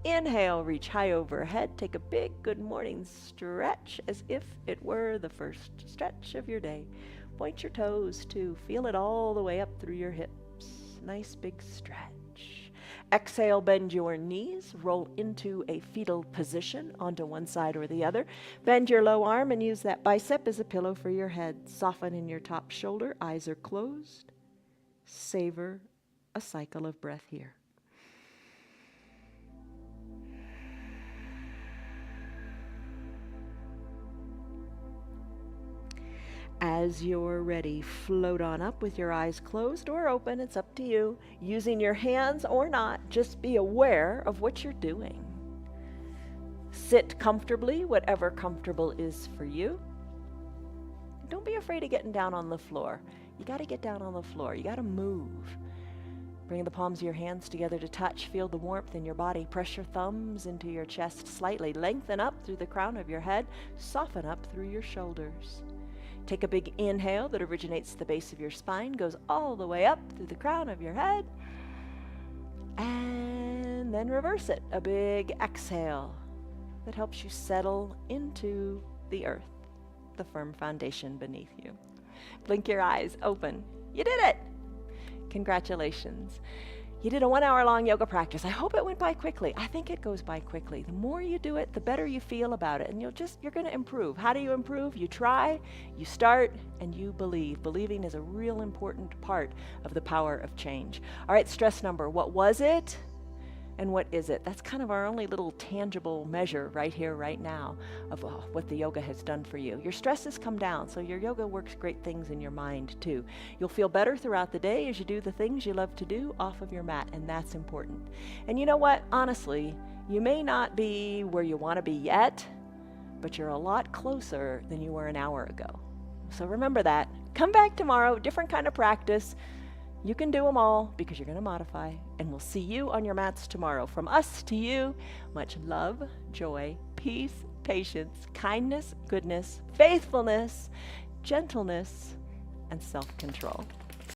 Inhale, reach high overhead. Take a big good morning stretch as if it were the first stretch of your day. Point your toes too. Feel it all the way up through your hips. Nice big stretch. Exhale, bend your knees, roll into a fetal position onto one side or the other. Bend your low arm and use that bicep as a pillow for your head. Soften in your top shoulder, eyes are closed. Savor a cycle of breath here. As you're ready, float on up with your eyes closed or open. It's up to you. Using your hands or not, just be aware of what you're doing. Sit comfortably, whatever comfortable is for you. Don't be afraid of getting down on the floor. You got to get down on the floor. You got to move. Bring the palms of your hands together to touch. Feel the warmth in your body. Press your thumbs into your chest slightly. Lengthen up through the crown of your head. Soften up through your shoulders. Take a big inhale that originates at the base of your spine, goes all the way up through the crown of your head, and then reverse it. A big exhale that helps you settle into the earth, the firm foundation beneath you. Blink your eyes open. You did it! Congratulations. You did a 1 hour long yoga practice. I hope it went by quickly. I think it goes by quickly. The more you do it, the better you feel about it. And you're going to improve. How do you improve? You try, you start, and you believe. Believing is a real important part of the power of change. All right, stress number. What was it? And what is it? That's kind of our only little tangible measure right here, right now, of what the yoga has done for you. Your stress has come down, so your yoga works great things in your mind too. You'll feel better throughout the day as you do the things you love to do off of your mat, and that's important. And you know what? Honestly, you may not be where you want to be yet, but you're a lot closer than you were an hour ago. So remember that. Come back tomorrow, different kind of practice. You can do them all because you're going to modify, and we'll see you on your mats tomorrow. From us to you, much love, joy, peace, patience, kindness, goodness, faithfulness, gentleness, and self-control.